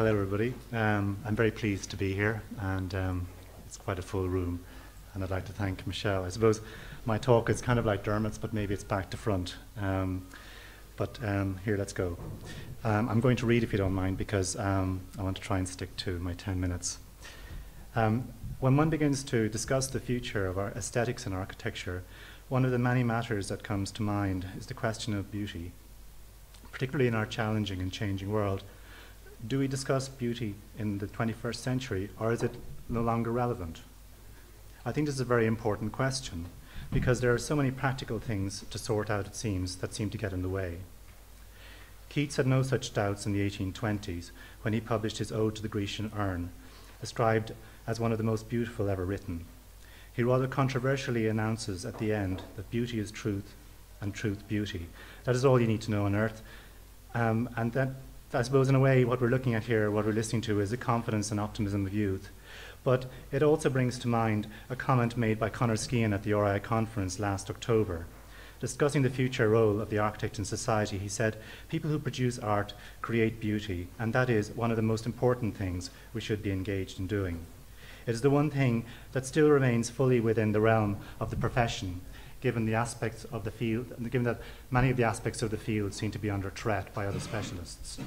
Hello, everybody. I'm very pleased to be here, and it's quite a full room. And I'd like to thank Michelle. I suppose my talk is kind of like Dermot's, but maybe it's back to front. Here, let's go. I'm going to read, if you don't mind, because I want to try and stick to my 10 minutes. When one begins to discuss the future of our aesthetics and architecture, one of the many matters that comes to mind is the question of beauty. Particularly in our challenging and changing world, do we discuss beauty in the 21st century, or is it no longer relevant? I think this is a very important question, because there are so many practical things to sort out, it seems, that seem to get in the way. Keats had no such doubts in the 1820s when he published his Ode to the Grecian Urn, ascribed as one of the most beautiful ever written. He rather controversially announces at the end that beauty is truth and truth beauty. That is all you need to know on earth. And that, I suppose, in a way, what we're looking at here, what we're listening to, is the confidence and optimism of youth. But it also brings to mind a comment made by Conor Skehan at the RI conference last October. Discussing the future role of the architect in society, he said, "People who produce art create beauty, and that is one of the most important things we should be engaged in doing. It is the one thing that still remains fully within the realm of the profession, given the aspects of the field, given that many of the aspects of the field seem to be under threat by other specialists."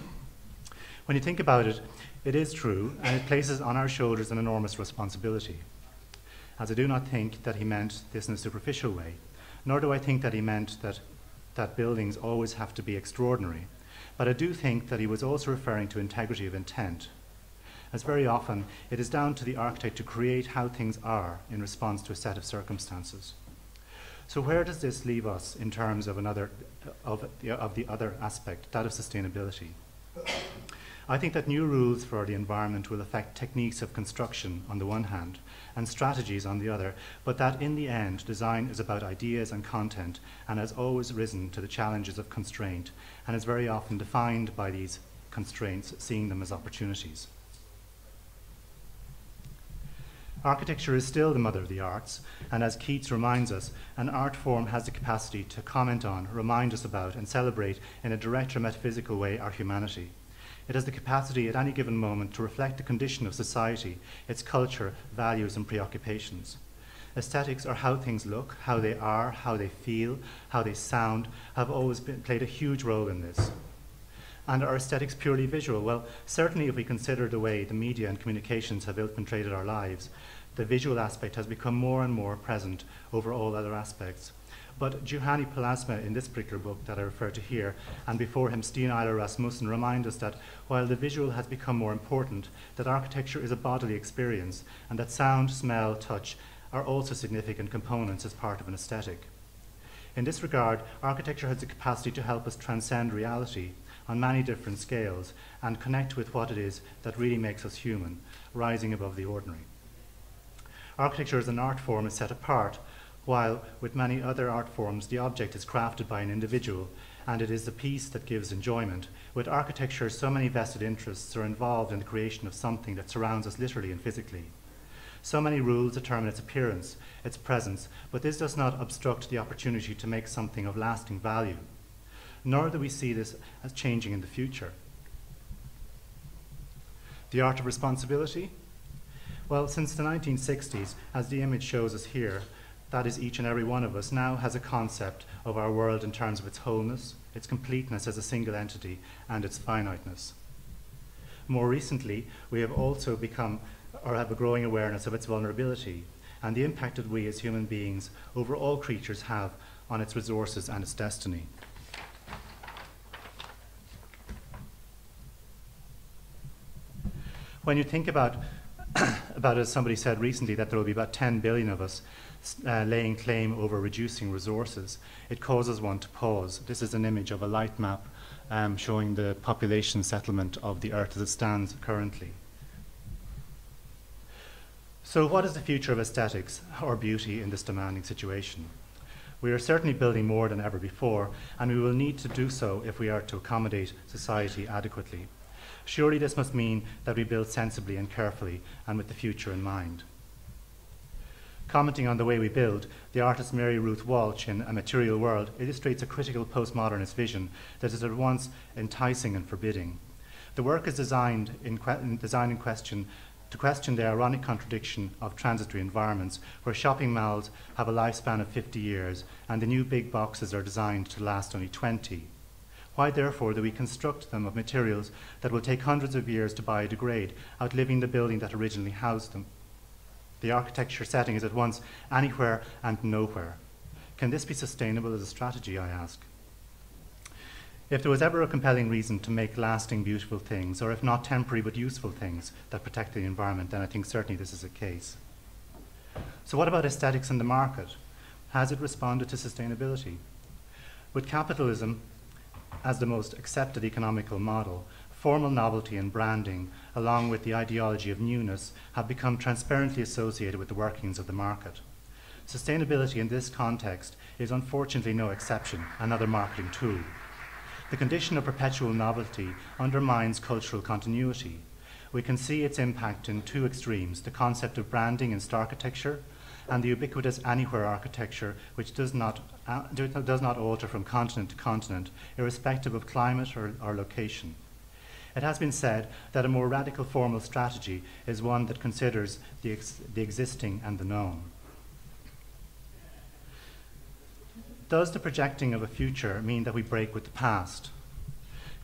When you think about it, it is true, and it places on our shoulders an enormous responsibility. As I do not think that he meant this in a superficial way, nor do I think that he meant that buildings always have to be extraordinary, but I do think that he was also referring to integrity of intent, as very often it is down to the architect to create how things are in response to a set of circumstances. So where does this leave us in terms of the other aspect, that of sustainability? I think that new rules for the environment will affect techniques of construction on the one hand and strategies on the other, but that in the end design is about ideas and content and has always risen to the challenges of constraint and is very often defined by these constraints, seeing them as opportunities. Architecture is still the mother of the arts, and as Keats reminds us, an art form has the capacity to comment on, remind us about, and celebrate in a direct or metaphysical way our humanity. It has the capacity at any given moment to reflect the condition of society, its culture, values, and preoccupations. Aesthetics are how things look, how they are, how they feel, how they sound, have always played a huge role in this. And are aesthetics purely visual? Well, certainly if we consider the way the media and communications have infiltrated our lives, the visual aspect has become more and more present over all other aspects. But Juhani Palasma, in this particular book that I refer to here, and before him Steen Eiler Rasmussen, remind us that while the visual has become more important, that architecture is a bodily experience, and that sound, smell, touch are also significant components as part of an aesthetic. In this regard, architecture has the capacity to help us transcend reality on many different scales and connect with what it is that really makes us human, rising above the ordinary. Architecture as an art form is set apart, while with many other art forms the object is crafted by an individual and it is the piece that gives enjoyment. With architecture, so many vested interests are involved in the creation of something that surrounds us literally and physically. So many rules determine its appearance, its presence, but this does not obstruct the opportunity to make something of lasting value. Nor do we see this as changing in the future. The art of responsibility? Well, since the 1960s, as the image shows us here, that is, each and every one of us now has a concept of our world in terms of its wholeness, its completeness as a single entity, and its finiteness. More recently, we have also become, or have a growing awareness of its vulnerability, and the impact that we as human beings over all creatures have on its resources and its destiny. When you think about, as somebody said recently, that there will be about 10 billion of us laying claim over reducing resources, it causes one to pause. This is an image of a light map showing the population settlement of the Earth as it stands currently. So what is the future of aesthetics or beauty in this demanding situation? We are certainly building more than ever before, and we will need to do so if we are to accommodate society adequately. Surely this must mean that we build sensibly and carefully and with the future in mind. Commenting on the way we build, the artist Mary Ruth Walsh in A Material World illustrates a critical postmodernist vision that is at once enticing and forbidding. The work is designed in question to question the ironic contradiction of transitory environments where shopping malls have a lifespan of 50 years and the new big boxes are designed to last only 20. Why, therefore, do we construct them of materials that will take hundreds of years to biodegrade, outliving the building that originally housed them? The architecture setting is at once anywhere and nowhere. Can this be sustainable as a strategy, I ask? If there was ever a compelling reason to make lasting, beautiful things, or if not temporary but useful things that protect the environment, then I think certainly this is a case. So what about aesthetics in the market? Has it responded to sustainability? With capitalism as the most accepted economical model, formal novelty and branding, along with the ideology of newness, have become transparently associated with the workings of the market. Sustainability in this context is unfortunately no exception, another marketing tool. The condition of perpetual novelty undermines cultural continuity. We can see its impact in two extremes, the concept of branding in architecture and the ubiquitous anywhere architecture, which does not alter from continent to continent, irrespective of climate or location. It has been said that a more radical formal strategy is one that considers the existing and the known. Does the projecting of a future mean that we break with the past?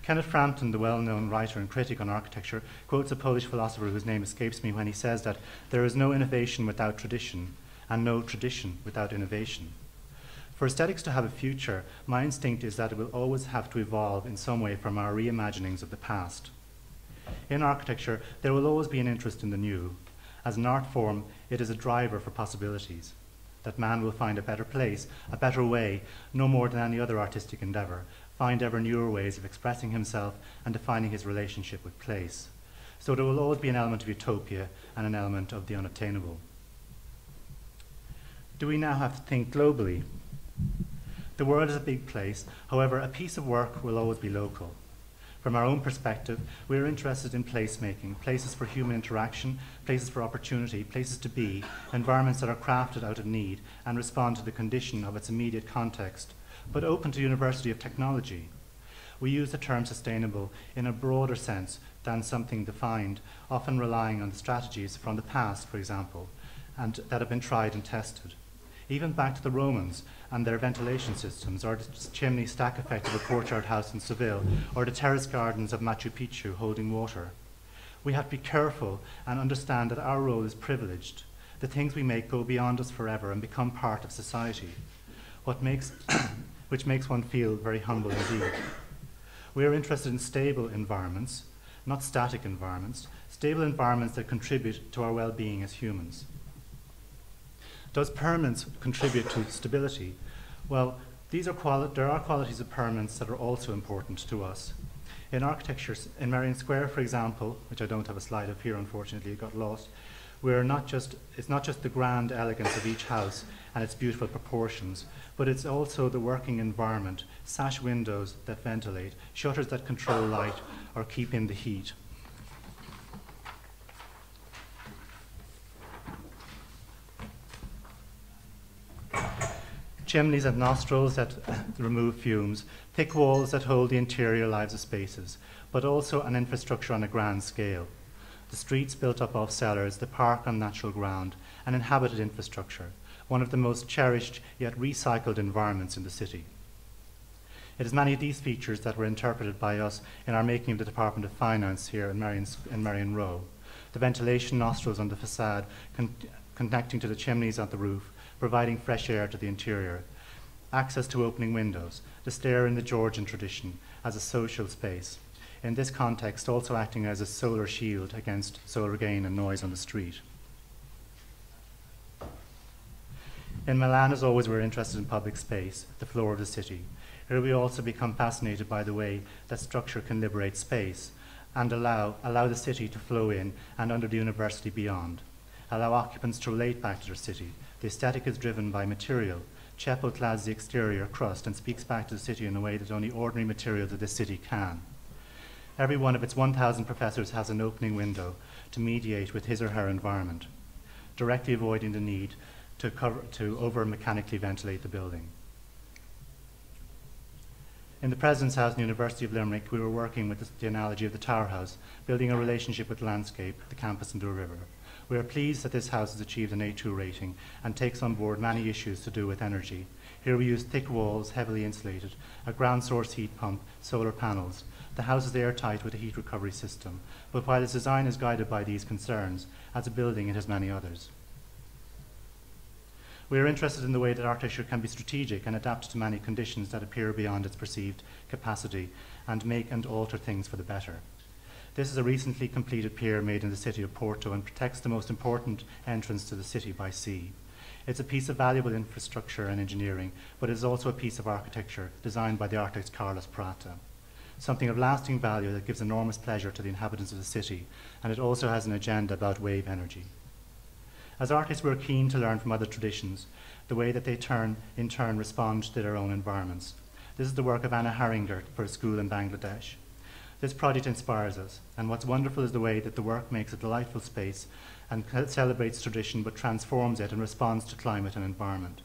Kenneth Frampton, the well-known writer and critic on architecture, quotes a Polish philosopher whose name escapes me when he says that there is no innovation without tradition and no tradition without innovation. For aesthetics to have a future, my instinct is that it will always have to evolve in some way from our reimaginings of the past. In architecture, there will always be an interest in the new. As an art form, it is a driver for possibilities, that man will find a better place, a better way, no more than any other artistic endeavour, find ever newer ways of expressing himself and defining his relationship with place. So there will always be an element of utopia and an element of the unattainable. Do we now have to think globally? The world is a big place, however, a piece of work will always be local. From our own perspective, we are interested in placemaking, places for human interaction, places for opportunity, places to be, environments that are crafted out of need and respond to the condition of its immediate context, but open to University of Technology. We use the term sustainable in a broader sense than something defined, often relying on the strategies from the past, for example, and that have been tried and tested. Even back to the Romans and their ventilation systems, or the chimney stack effect of a courtyard house in Seville, or the terrace gardens of Machu Picchu holding water. We have to be careful and understand that our role is privileged. The things we make go beyond us forever and become part of society, which makes one feel very humble indeed. We are interested in stable environments, not static environments, stable environments that contribute to our well-being as humans. Does permanence contribute to stability? Well, there are qualities of permanence that are also important to us. In architecture, in Merrion Square, for example, which I don't have a slide up here, unfortunately, it got lost, it's not just the grand elegance of each house and its beautiful proportions, but it's also the working environment, sash windows that ventilate, shutters that control light or keep in the heat. Chimneys and nostrils that remove fumes, thick walls that hold the interior lives of spaces, but also an infrastructure on a grand scale. The streets built up off cellars, the park on natural ground, an inhabited infrastructure, one of the most cherished yet recycled environments in the city. It is many of these features that were interpreted by us in our making of the Department of Finance here in Merrion Row. The ventilation nostrils on the facade connecting to the chimneys on the roof, providing fresh air to the interior, access to opening windows, the stair in the Georgian tradition as a social space, in this context also acting as a solar shield against solar gain and noise on the street. In Milan, as always, we're interested in public space, the floor of the city. Here we also become fascinated by the way that structure can liberate space and allow the city to flow in and under the university beyond, allow occupants to relate back to their city. The aesthetic is driven by material. Ceppo clads the exterior crust and speaks back to the city in a way that only ordinary materials of this city can. Every one of its 1,000 professors has an opening window to mediate with his or her environment, directly avoiding the need to over-mechanically ventilate the building. In the President's House in the University of Limerick, we were working with the analogy of the Tower House, building a relationship with the landscape, the campus and the river. We are pleased that this house has achieved an A2 rating and takes on board many issues to do with energy. Here we use thick walls, heavily insulated, a ground source heat pump, solar panels. The house is airtight with a heat recovery system, but while its design is guided by these concerns, as a building it has many others. We are interested in the way that architecture can be strategic and adapt to many conditions that appear beyond its perceived capacity and make and alter things for the better. This is a recently completed pier made in the city of Porto and protects the most important entrance to the city by sea. It's a piece of valuable infrastructure and engineering, but it is also a piece of architecture designed by the architect Carlos Prata. Something of lasting value that gives enormous pleasure to the inhabitants of the city, and it also has an agenda about wave energy. As artists, we're keen to learn from other traditions, the way that they in turn respond to their own environments. This is the work of Anna Haringer for a school in Bangladesh. This project inspires us, and what's wonderful is the way that the work makes a delightful space and celebrates tradition but transforms it and responds to climate and environment.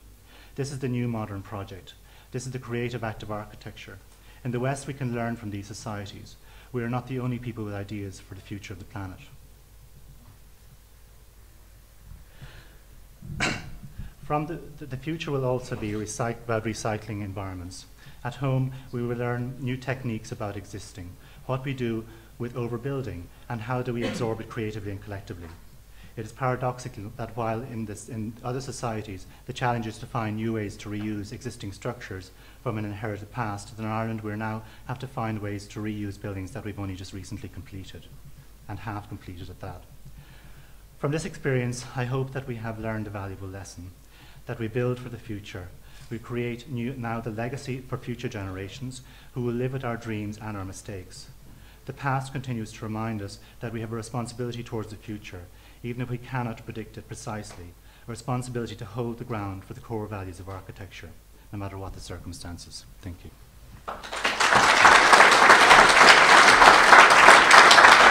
This is the new modern project. This is the creative act of architecture. In the West, we can learn from these societies. We are not the only people with ideas for the future of the planet. The future will also be about recycling environments. At home, we will learn new techniques about existing, what we do with overbuilding, and how do we absorb it creatively and collectively. It is paradoxical that while in other societies, the challenge is to find new ways to reuse existing structures from an inherited past, in Ireland we now have to find ways to reuse buildings that we've only just recently completed, and half completed at that. From this experience, I hope that we have learned a valuable lesson, that we build for the future. We create now the legacy for future generations who will live with our dreams and our mistakes. The past continues to remind us that we have a responsibility towards the future, even if we cannot predict it precisely, a responsibility to hold the ground for the core values of architecture, no matter what the circumstances. Thank you.